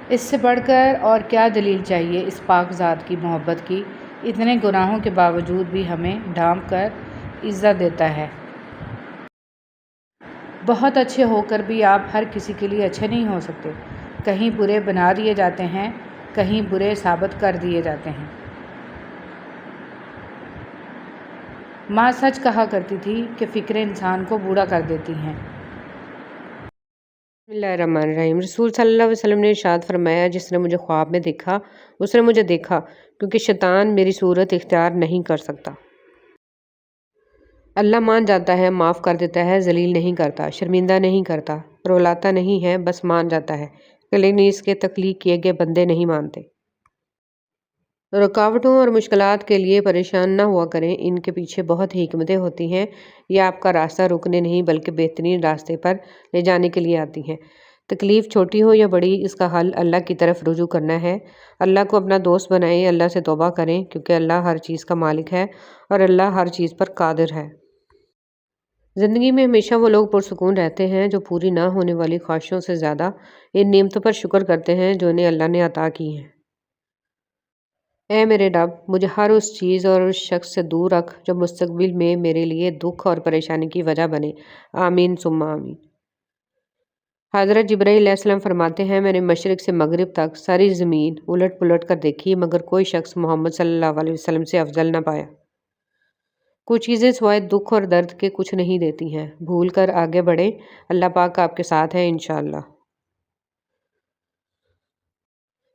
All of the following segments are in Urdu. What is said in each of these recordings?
اس سے بڑھ کر اور کیا دلیل چاہیے اس پاک ذات کی محبت کی؟ اتنے گناہوں کے باوجود بھی ہمیں ڈھانپ کر عزت دیتا ہے۔ بہت اچھے ہو کر بھی آپ ہر کسی کے لیے اچھے نہیں ہو سکتے۔ کہیں برے بنا دیے جاتے ہیں، کہیں برے ثابت کر دیے جاتے ہیں۔ ماں سچ کہا کرتی تھی کہ فکریں انسان کو بوڑھا کر دیتی ہیں۔ بسم اللہ الرحمن الرحیم۔ رسول صلی اللہ علیہ وسلم نے ارشاد فرمایا، جس نے مجھے خواب میں دیکھا اس نے مجھے دیکھا، کیونکہ شیطان میری صورت اختیار نہیں کر سکتا۔ اللہ مان جاتا ہے، معاف کر دیتا ہے، ذلیل نہیں کرتا، شرمندہ نہیں کرتا، رولاتا نہیں ہے، بس مان جاتا ہے، لیکن اس کے تخلیق کیے گئے بندے نہیں مانتے۔ رکاوٹوں اور مشکلات کے لیے پریشان نہ ہوا کریں، ان کے پیچھے بہت حکمتیں ہوتی ہیں۔ یہ آپ کا راستہ روکنے نہیں بلکہ بہترین راستے پر لے جانے کے لیے آتی ہیں۔ تکلیف چھوٹی ہو یا بڑی، اس کا حل اللہ کی طرف رجوع کرنا ہے۔ اللہ کو اپنا دوست بنائیں، اللہ سے توبہ کریں، کیونکہ اللہ ہر چیز کا مالک ہے اور اللہ ہر چیز پر قادر ہے۔ زندگی میں ہمیشہ وہ لوگ پرسکون رہتے ہیں جو پوری نہ ہونے والی خواہشوں سے زیادہ ان نعمتوں پر شکر کرتے ہیں جو انہیں اللہ نے عطا کی ہیں۔ اے میرے رب، مجھے ہر اس چیز اور اس شخص سے دور رکھ جو مستقبل میں میرے لیے دکھ اور پریشانی کی وجہ بنے۔ آمین ثم آمین۔ حضرت جبرائیل علیہ السلام فرماتے ہیں، میں نے مشرق سے مغرب تک ساری زمین الٹ پلٹ کر دیکھی مگر کوئی شخص محمد صلی اللہ علیہ وسلم سے افضل نہ پایا۔ کچھ چیزیں سوائے دکھ اور درد کے کچھ نہیں دیتی ہیں۔ بھول کر آگے بڑھیں، اللہ پاک آپ کے ساتھ ہے انشاءاللہ۔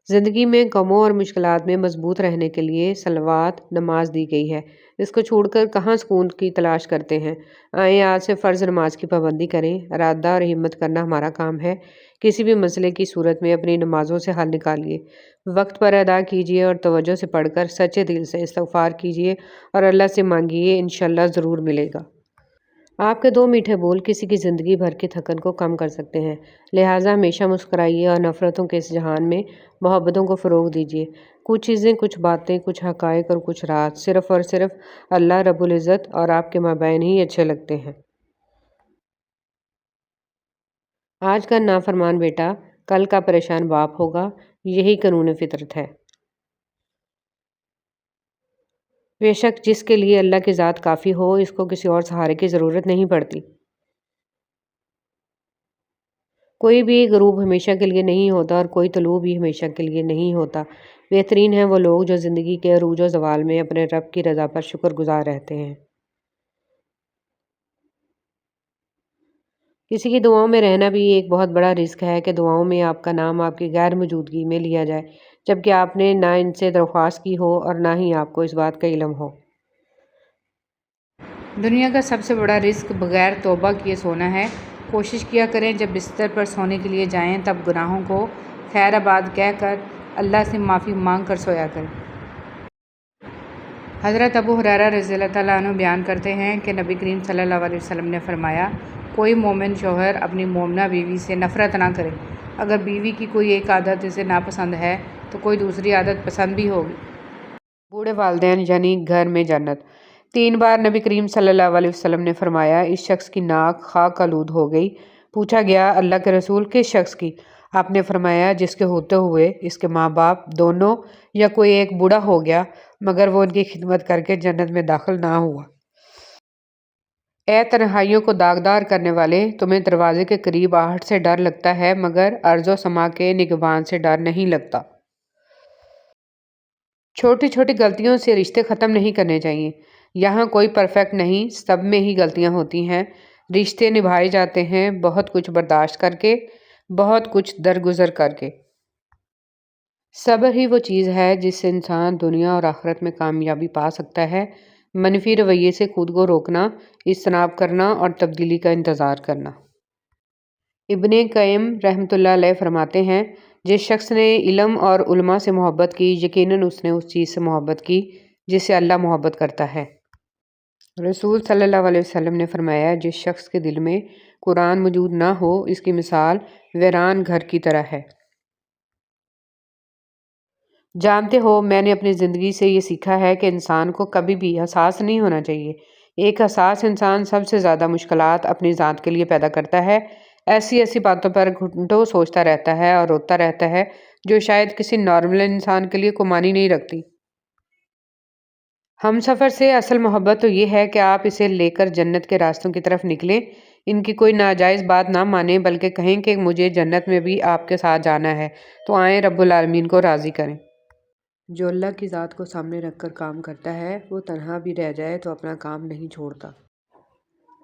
زندگی میں غموں اور مشکلات میں مضبوط رہنے کے لیے صلوات نماز دی گئی ہے۔ اس کو چھوڑ کر کہاں سکون کی تلاش کرتے ہیں؟ آئیں آج سے فرض نماز کی پابندی کریں۔ ارادہ اور ہمت کرنا ہمارا کام ہے۔ کسی بھی مسئلے کی صورت میں اپنی نمازوں سے حل نکالیے، وقت پر ادا کیجیے اور توجہ سے پڑھ کر سچے دل سے استغفار کیجیے اور اللہ سے مانگیے، انشاءاللہ ضرور ملے گا۔ آپ کے دو میٹھے بول کسی کی زندگی بھر کی تھکن کو کم کر سکتے ہیں، لہٰذا ہمیشہ مسکرائیے اور نفرتوں کے اس جہان میں محبتوں کو فروغ دیجیے۔ کچھ چیزیں، کچھ باتیں، کچھ حقائق اور کچھ رات صرف اور صرف اللہ رب العزت اور آپ کے مابین ہی اچھے لگتے ہیں۔ آج کا نافرمان بیٹا کل کا پریشان باپ ہوگا، یہی قانون فطرت ہے۔ بے شک جس کے لیے اللہ کی ذات کافی ہو، اس کو کسی اور سہارے کی ضرورت نہیں پڑتی۔ کوئی بھی غروب ہمیشہ کے لیے نہیں ہوتا اور کوئی طلوع بھی ہمیشہ کے لیے نہیں ہوتا۔ بہترین ہیں وہ لوگ جو زندگی کے عروج و زوال میں اپنے رب کی رضا پر شکر گزار رہتے ہیں۔ کسی کی دعاؤں میں رہنا بھی ایک بہت بڑا رزق ہے کہ دعاؤں میں آپ کا نام آپ کی غیر موجودگی میں لیا جائے، جبکہ آپ نے نہ ان سے درخواست کی ہو اور نہ ہی آپ کو اس بات کا علم ہو۔ دنیا کا سب سے بڑا رزق بغیر توبہ کیے سونا ہے۔ کوشش کیا کریں جب بستر پر سونے کے لیے جائیں تب گناہوں کو خیر آباد کہہ کر اللہ سے معافی مانگ کر سویا کریں۔ حضرت ابو ہریرہ رضی اللہ تعالیٰ عنہ بیان کرتے ہیں کہ نبی کریم صلی اللہ علیہ وسلم نے فرمایا، کوئی مومن شوہر اپنی مومنہ بیوی سے نفرت نہ کرے۔ اگر بیوی کی کوئی ایک عادت اسے ناپسند ہے تو کوئی دوسری عادت پسند بھی ہوگی۔ بوڑھے والدین یعنی گھر میں جنت۔ 3 بار نبی کریم صلی اللہ علیہ وسلم نے فرمایا، اس شخص کی ناک خاک آلود ہو گئی۔ پوچھا گیا، اللہ کے رسول کس شخص کی؟ آپ نے فرمایا، جس کے ہوتے ہوئے اس کے ماں باپ دونوں یا کوئی ایک بوڑھا ہو گیا مگر وہ ان کی خدمت کر کے جنت میں داخل نہ ہوا۔ اے تنہائیوں کو داغدار کرنے والے، تمہیں دروازے کے قریب آہٹ سے ڈر لگتا ہے مگر ارض و سما کے نگہبان سے ڈر نہیں لگتا۔ چھوٹی چھوٹی غلطیوں سے رشتے ختم نہیں کرنے چاہیے۔ یہاں کوئی پرفیکٹ نہیں، سب میں ہی غلطیاں ہوتی ہیں۔ رشتے نبھائے جاتے ہیں بہت کچھ برداشت کر کے، بہت کچھ درگزر کر کے۔ صبر ہی وہ چیز ہے جس سے انسان دنیا اور آخرت میں کامیابی پا سکتا ہے۔ منفی رویے سے خود کو روکنا، اجتناب کرنا اور تبدیلی کا انتظار کرنا۔ ابن قیم رحمۃ اللہ علیہ فرماتے ہیں، جس شخص نے علم اور علماء سے محبت کی، یقیناً اس نے اس چیز سے محبت کی جس سے اللہ محبت کرتا ہے۔ رسول صلی اللہ علیہ وسلم نے فرمایا، جس شخص کے دل میں قرآن موجود نہ ہو، اس کی مثال ویران گھر کی طرح ہے۔ جانتے ہو، میں نے اپنی زندگی سے یہ سیکھا ہے کہ انسان کو کبھی بھی حساس نہیں ہونا چاہیے۔ ایک حساس انسان سب سے زیادہ مشکلات اپنی ذات کے لیے پیدا کرتا ہے۔ ایسی باتوں پر گھنٹوں سوچتا رہتا ہے اور روتا رہتا ہے جو شاید کسی نارمل انسان کے لیے کوئی معنی نہیں رکھتی۔ ہم سفر سے اصل محبت تو یہ ہے کہ آپ اسے لے کر جنت کے راستوں کی طرف نکلیں، ان کی کوئی ناجائز بات نہ مانیں، بلکہ کہیں کہ مجھے جنت میں بھی آپ کے ساتھ جانا ہے، تو آئیں رب العالمین کو راضی کریں۔ جو اللہ کی ذات کو سامنے رکھ کر کام کرتا ہے وہ تنہا بھی رہ جائے تو اپنا کام نہیں چھوڑتا۔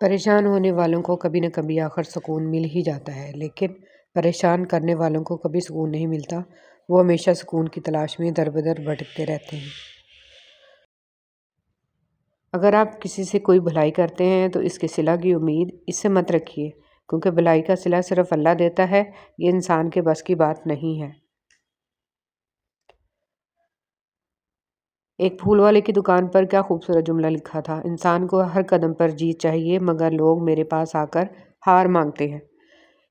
پریشان ہونے والوں کو کبھی نہ کبھی آخر سکون مل ہی جاتا ہے، لیکن پریشان کرنے والوں کو کبھی سکون نہیں ملتا، وہ ہمیشہ سکون کی تلاش میں در بدر بھٹکتے رہتے ہیں۔ اگر آپ کسی سے کوئی بھلائی کرتے ہیں تو اس کے صلہ کی امید اس سے مت رکھیے، کیونکہ بھلائی کا صلہ صرف اللہ دیتا ہے، یہ انسان کے بس کی بات نہیں ہے۔ ایک پھول والے کی دکان پر کیا خوبصورت جملہ لکھا تھا، انسان کو ہر قدم پر جیت چاہیے مگر لوگ میرے پاس آ کر ہار مانگتے ہیں۔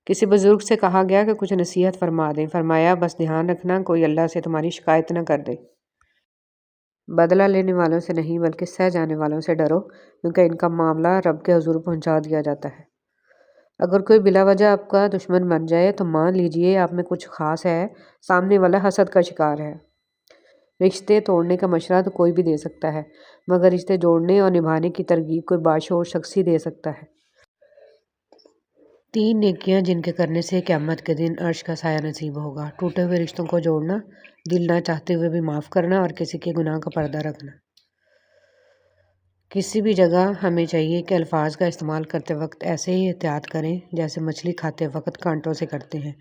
کسی بزرگ سے کہا گیا کہ کچھ نصیحت فرما دیں، فرمایا بس دھیان رکھنا کوئی اللہ سے تمہاری شکایت نہ کر دے۔ بدلہ لینے والوں سے نہیں بلکہ سہ جانے والوں سے ڈرو، کیونکہ ان کا معاملہ رب کے حضور پہنچا دیا جاتا ہے۔ اگر کوئی بلا وجہ آپ کا دشمن بن جائے تو مان لیجئے آپ میں کچھ خاص ہے، سامنے والا حسد کا شکار ہے۔ رشتے توڑنے کا مشورہ تو کوئی بھی دے سکتا ہے، مگر رشتے جوڑنے اور نبھانے کی ترغیب کوئی باشعور شخص ہی دے سکتا ہے۔ 3 نیکیاں جن کے کرنے سے قیامت کے دن عرش کا سایہ نصیب ہوگا: ٹوٹے ہوئے رشتوں کو جوڑنا، دل نہ چاہتے ہوئے بھی معاف کرنا اور کسی کے گناہ کا پردہ رکھنا۔ کسی بھی جگہ ہمیں چاہیے کہ الفاظ کا استعمال کرتے وقت ایسے ہی احتیاط کریں جیسے مچھلی کھاتے وقت کانٹوں سے کرتے ہیں۔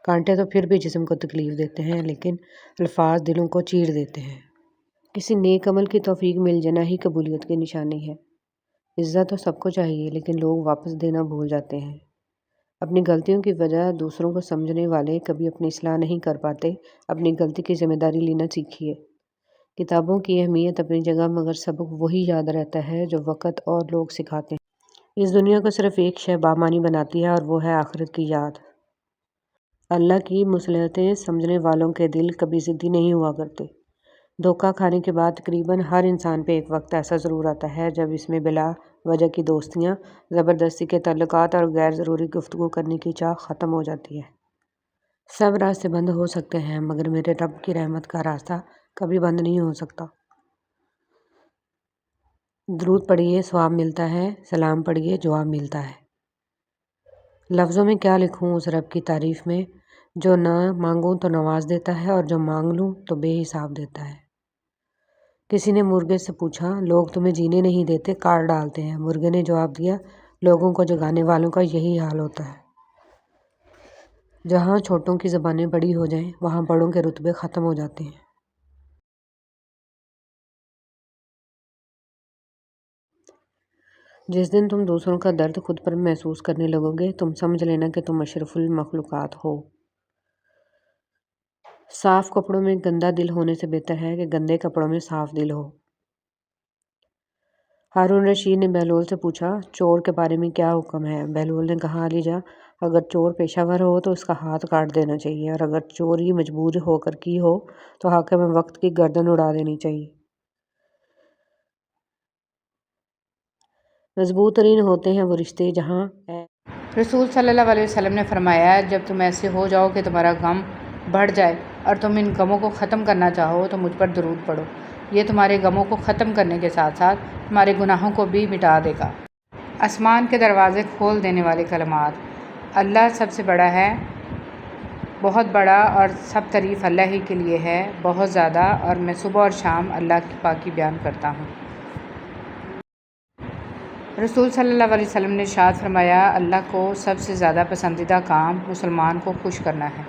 کانٹے تو پھر بھی جسم کو تکلیف دیتے ہیں، لیکن الفاظ دلوں کو چیر دیتے ہیں۔ کسی نیک عمل کی توفیق مل جانا ہی قبولیت کی نشانی ہے۔ عزت تو سب کو چاہیے، لیکن لوگ واپس دینا بھول جاتے ہیں۔ اپنی غلطیوں کی وجہ دوسروں کو سمجھنے والے کبھی اپنی اصلاح نہیں کر پاتے، اپنی غلطی کی ذمہ داری لینا سیکھیے۔ کتابوں کی اہمیت اپنی جگہ، مگر سبق وہی یاد رہتا ہے جو وقت اور لوگ سکھاتے ہیں۔ اس دنیا کو صرف ایک شے بامعنی بناتی ہے اور وہ ہے آخرت کی یاد۔ اللہ کی مصلحتیں سمجھنے والوں کے دل کبھی ضدی نہیں ہوا کرتے۔ دھوکہ کھانے کے بعد تقریباً ہر انسان پہ ایک وقت ایسا ضرور آتا ہے جب اس میں بلا وجہ کی دوستیاں، زبردستی کے تعلقات اور غیر ضروری گفتگو کرنے کی چاہ ختم ہو جاتی ہے۔ سب راستے بند ہو سکتے ہیں مگر میرے رب کی رحمت کا راستہ کبھی بند نہیں ہو سکتا۔ درود پڑھیے ثواب ملتا ہے، سلام پڑھیے جواب ملتا ہے۔ لفظوں میں کیا لکھوں اس رب کی تعریف میں، جو نہ مانگوں تو نواز دیتا ہے اور جو مانگ لوں تو بے حساب دیتا ہے۔ کسی نے مرغے سے پوچھا، لوگ تمہیں جینے نہیں دیتے، کاٹ ڈالتے ہیں۔ مرغے نے جواب دیا، لوگوں کو جگانے والوں کا یہی حال ہوتا ہے۔ جہاں چھوٹوں کی زبانیں بڑی ہو جائیں وہاں بڑوں کے رتبے ختم ہو جاتے ہیں۔ جس دن تم دوسروں کا درد خود پر محسوس کرنے لگو گے تم سمجھ لینا کہ تم اشرف المخلوقات ہو۔ صاف کپڑوں میں گندا دل ہونے سے بہتر ہے کہ گندے کپڑوں میں صاف دل ہو۔ ہارون رشید نے بہلول سے پوچھا، چور کے بارے میں کیا حکم ہے؟ بہلول نے کہا، علی جاں، اگر چور پیشہ ور ہو تو اس کا ہاتھ کاٹ دینا چاہیے، اور اگر چوری مجبور ہو کر کی ہو تو حاکم وقت کی گردن اڑا دینی چاہیے۔ مضبوط ترین ہوتے ہیں وہ رشتے جہاں رسول صلی اللہ علیہ وسلم نے فرمایا، جب تم ایسے ہو جاؤ کہ تمہارا غم بڑھ جائے اور تم ان غموں کو ختم کرنا چاہو تو مجھ پر درود پڑھو، یہ تمہارے غموں کو ختم کرنے کے ساتھ ساتھ تمہارے گناہوں کو بھی مٹا دے گا۔ آسمان کے دروازے کھول دینے والے کلمات۔ اللہ سب سے بڑا ہے، بہت بڑا، اور سب تعریف اللہ ہی کے لیے ہے، بہت زیادہ، اور میں صبح اور شام اللہ کی پاکی بیان کرتا ہوں۔ رسول صلی اللہ علیہ وسلم نے ارشاد فرمایا، اللہ کو سب سے زیادہ پسندیدہ کام مسلمان کو خوش کرنا ہے۔